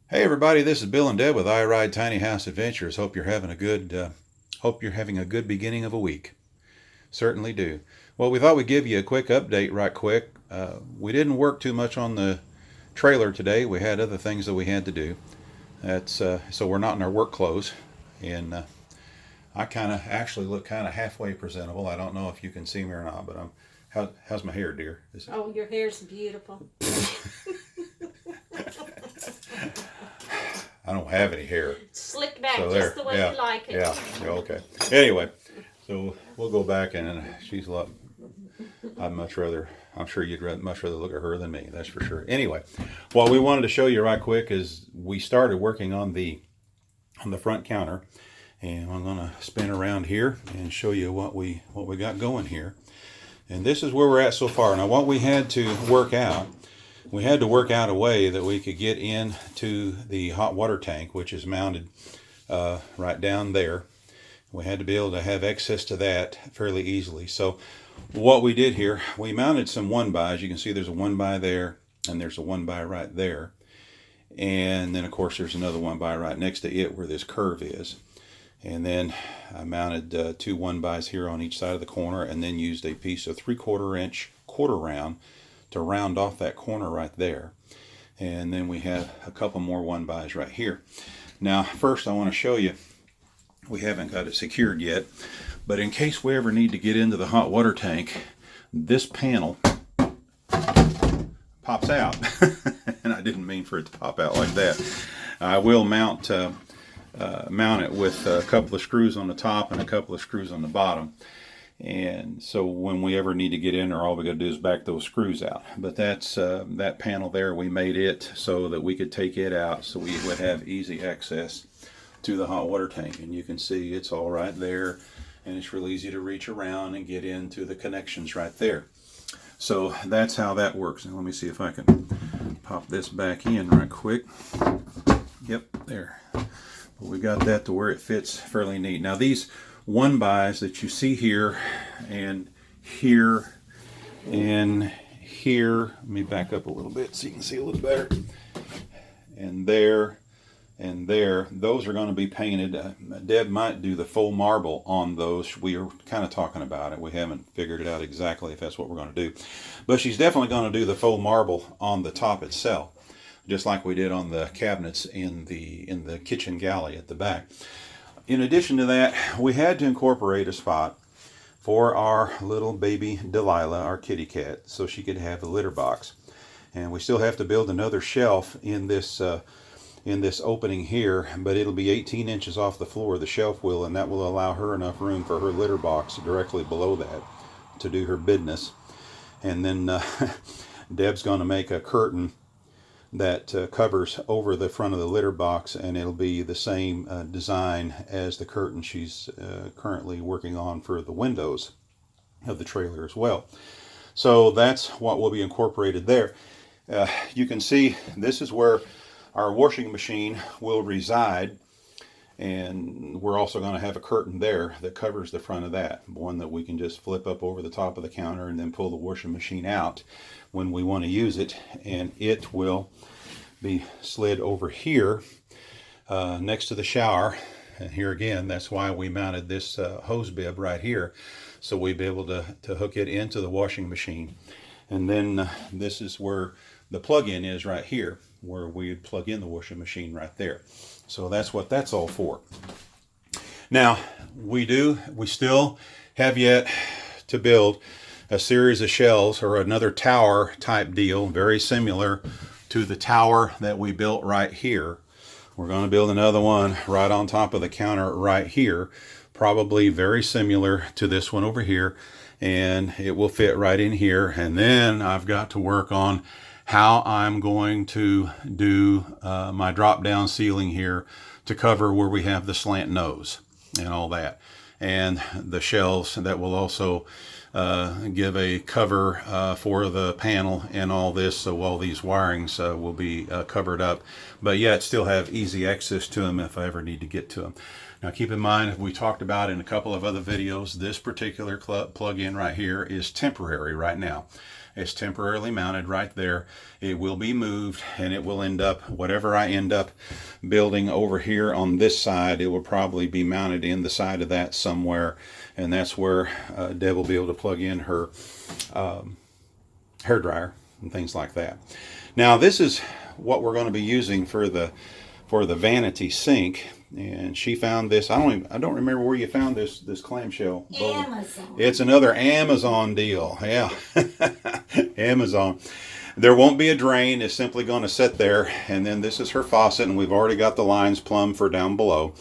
Hey everybody, this is Bill and Deb with I Ride Tiny House Adventures. Hope you're having a good beginning of a week. Certainly do. Well, we thought we'd give you a quick update right quick. We didn't work too much on the trailer today. We had other things that we had to do. That's so we're not in our work clothes, and I kind of actually look kind of halfway presentable. I don't know if you can see me or not, but how's my hair, dear? Oh, your hair's beautiful. I don't have any hair. Slick back So just the way you like it. Yeah, okay. Anyway, so we'll go back, and she's a lot. I'm sure you'd much rather look at her than me, that's for sure. Anyway, what we wanted to show you right quick is we started working on the front counter, and I'm going to spin around here and show you what we got going here. And this is where we're at so far. Now, what we had to work out a way that we could get into the hot water tank, which is mounted right down there. We had to be able to have access to that fairly easily. So what we did here, we mounted some 1-bys. You can see there's a 1-by there, and there's a 1-by right there. And then, of course, there's another 1-by right next to it where this curve is. And then I mounted 2 1-bys here on each side of the corner, and then used a piece of 3/4 inch quarter round to round off that corner right there. And then we have a couple more 1-bys right here. Now, first I want to show you, we haven't got it secured yet, but in case we ever need to get into the hot water tank, this panel pops out. And I didn't mean for it to pop out like that. I will mount it with a couple of screws on the top and a couple of screws on the bottom. And so when we ever need to get in there, all we got to do is back those screws out. But that's that panel there, we made it so that we could take it out so we would have easy access to the hot water tank. And you can see it's all right there, and it's real easy to reach around and get into the connections right there. So that's how that works. Now let me see if I can pop this back in right quick. Yep, there. But we got that to where it fits fairly neat. Now these 1-bys that you see here and here and here, let me back up a little bit so you can see a little better, and there and there, those are going to be painted. Deb might do the full marble on those. We are kind of talking about it. We haven't figured it out exactly if that's what we're going to do, but she's definitely going to do the full marble on the top itself, just like we did on the cabinets in the kitchen galley at the back. In addition to that, we had to incorporate a spot for our little baby Delilah, our kitty cat, so she could have a litter box. And we still have to build another shelf in this opening here, but it'll be 18 inches off the floor, the shelf will, and that will allow her enough room for her litter box directly below that to do her business. And then Deb's going to make a curtain that covers over the front of the litter box, and it'll be the same design as the curtain she's currently working on for the windows of the trailer as well. So that's what will be incorporated there. You can see this is where our washing machine will reside, and we're also going to have a curtain there that covers the front of that, one that we can just flip up over the top of the counter and then pull the washing machine out when we want to use it, and it will be slid over here next to the shower. And here again, that's why we mounted this hose bib right here, so we'd be able to hook it into the washing machine. And then this is where the plug-in is right here, where we plug in the washing machine right there. So that's what that's all for. Now, we still have yet to build a series of shelves or another tower type deal, very similar to the tower that we built right here. We're going to build another one right on top of the counter right here, probably very similar to this one over here, and it will fit right in here. And then I've got to work on how I'm going to do my drop down ceiling here to cover where we have the slant nose and all that, and the shelves that will also give a cover for the panel and all this, so all these wirings will be covered up, but yet still have easy access to them if I ever need to get to them. Now keep in mind, we talked about in a couple of other videos, this particular plug-in right here is temporary right now. It's temporarily mounted right there. It will be moved, and it will end up, whatever I end up building over here on this side, it will probably be mounted in the side of that somewhere, and that's where Deb will be able to plug in her hair dryer and things like that. Now this is what we're going to be using for the vanity sink, and she found this. I don't remember where you found this clamshell bowl. Amazon. It's another Amazon deal. Yeah. Amazon. There won't be a drain. It's simply going to sit there, and then this is her faucet, and we've already got the lines plumbed for down below.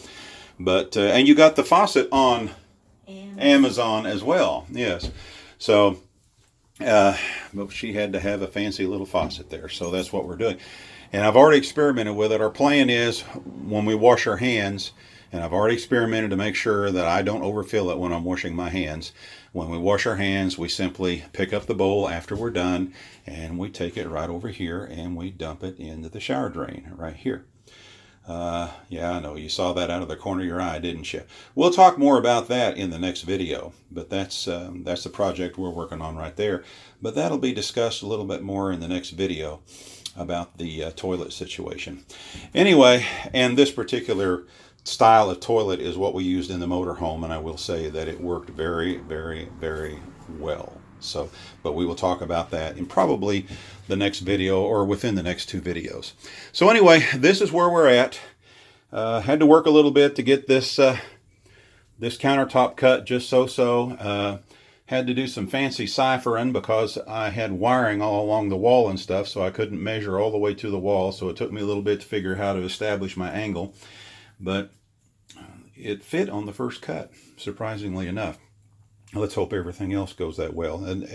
But and you got the faucet on Amazon as well. Yes. So but she had to have a fancy little faucet there, so that's what we're doing. And I've already experimented with it. Our plan is when we wash our hands, and I've already experimented to make sure that I don't overfill it when I'm washing my hands. When we wash our hands, we simply pick up the bowl after we're done, and we take it right over here, and we dump it into the shower drain right here. Yeah, I know, you saw that out of the corner of your eye, didn't you? We'll talk more about that in the next video, but that's the project we're working on right there. But that'll be discussed a little bit more in the next video about the toilet situation. Anyway, and this particular style of toilet is what we used in the motorhome, and I will say that it worked very, very, very well. So, but we will talk about that in probably the next video or within the next 2 videos. So anyway, this is where we're at. Had to work a little bit to get this this countertop cut just so. Had to do some fancy ciphering because I had wiring all along the wall and stuff, so I couldn't measure all the way to the wall, so it took me a little bit to figure how to establish my angle. But it fit on the first cut, surprisingly enough. Let's hope everything else goes that well. And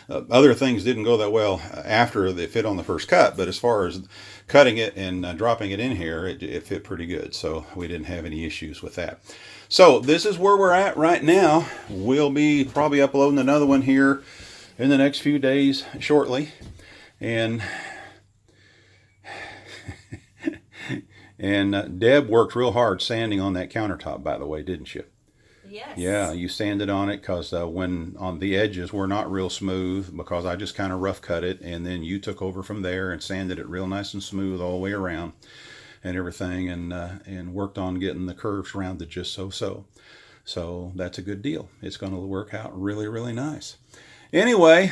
other things didn't go that well after they fit on the first cut, but as far as cutting it and dropping it in here, it fit pretty good. So we didn't have any issues with that. So this is where we're at right now. We'll be probably uploading another one here in the next few days shortly. And Deb worked real hard sanding on that countertop, by the way, didn't you? Yes. Yeah, you sanded on it because when on the edges were not real smooth, because I just kind of rough cut it, and then you took over from there and sanded it real nice and smooth all the way around and everything, and worked on getting the curves rounded just so. So that's a good deal. It's going to work out really, really nice. Anyway,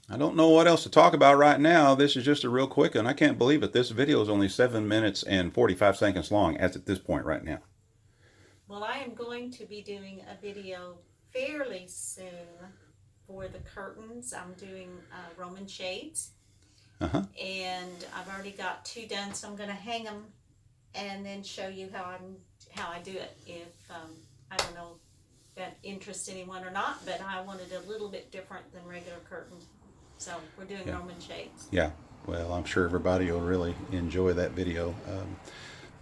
I don't know what else to talk about right now. This is just a real quick one. I can't believe it. This video is only 7 minutes and 45 seconds long as at this point right now. Well, I am going to be doing a video fairly soon for the curtains. I'm doing Roman shades. And I've already got 2 done, so I'm going to hang them and then show you how I do it. If I don't know if that interests anyone or not, but I wanted a little bit different than regular curtains. So we're doing Roman shades. Yeah, well, I'm sure everybody will really enjoy that video.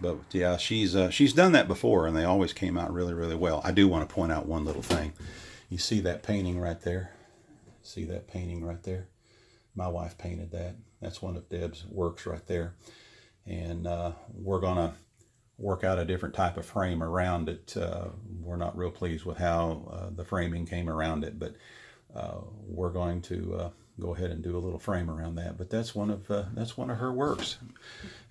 But yeah, she's done that before, and they always came out really, really well. I do want to point out one little thing. You see that painting right there? See that painting right there? My wife painted that. That's one of Deb's works right there. And we're going to work out a different type of frame around it. We're not real pleased with how the framing came around it, but we're going to go ahead and do a little frame around that. But that's one of her works.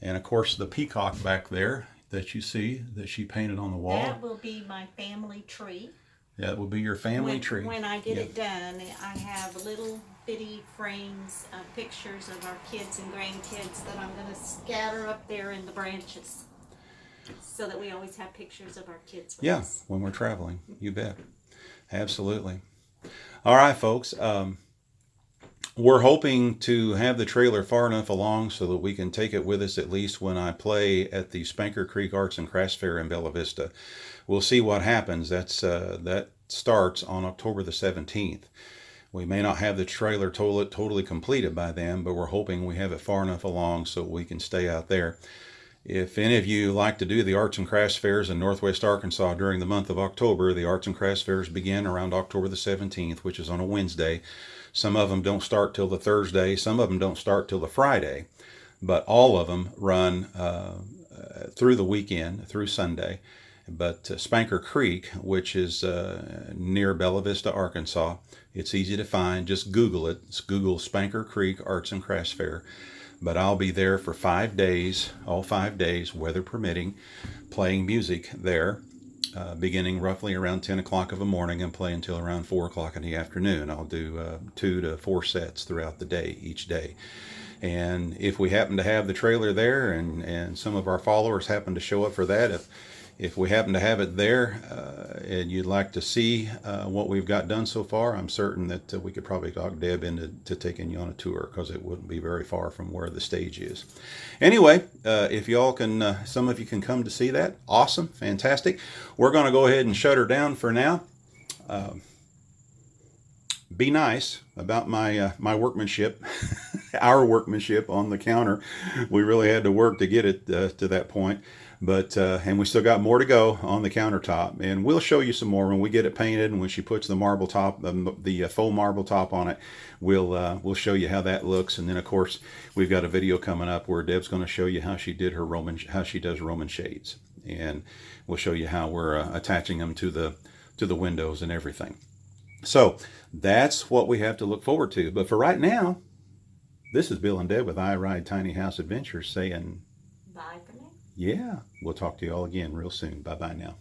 And of course the peacock back there that you see that she painted on the wall. That will be my family tree. That will be your family tree. When I get it done, I have little bitty frames of pictures of our kids and grandkids that I'm going to scatter up there in the branches, so that we always have pictures of our kids with us. When we're traveling. You bet. Absolutely. All right, folks. We're hoping to have the trailer far enough along so that we can take it with us at least when I play at the Spanker Creek Arts and Crafts Fair in Bella Vista. We'll see what happens. That starts on October the 17th. We may not have the trailer totally completed by then, but we're hoping we have it far enough along so we can stay out there. If any of you like to do the Arts and Crafts Fairs in Northwest Arkansas during the month of October, the Arts and Crafts Fairs begin around October the 17th, which is on a Wednesday. Some of them don't start till the Thursday. Some of them don't start till the Friday. But all of them run through the weekend, through Sunday. but Spanker Creek, which is near Bella Vista, Arkansas. It's easy to find. Just Google it. It's Google Spanker Creek Arts and Crafts Fair. But I'll be there for 5 days, all 5 days, weather permitting, playing music there, beginning roughly around 10 o'clock of the morning and play until around 4 o'clock in the afternoon. I'll do 2 to 4 sets throughout the day, each day. And if we happen to have the trailer there, and some of our followers happen to show up for that, if we happen to have it there and you'd like to see what we've got done so far, I'm certain that we could probably talk Deb into taking you on a tour, because it wouldn't be very far from where the stage is. Anyway, if y'all can, some of you can come to see that, awesome, fantastic. We're going to go ahead and shut her down for now. Be nice about my workmanship, our workmanship on the counter. We really had to work to get it to that point, but and we still got more to go on the countertop, and we'll show you some more when we get it painted, and when she puts the marble top, the faux marble top on it. We'll show you how that looks, and then of course we've got a video coming up where Deb's going to show you how she does Roman shades, and we'll show you how we're attaching them to the windows and everything. So that's what we have to look forward to. But for right now, this is Bill and Deb with I Ride Tiny House Adventures saying Bye for now. yeah, we'll talk to you all again real soon. Bye-bye now.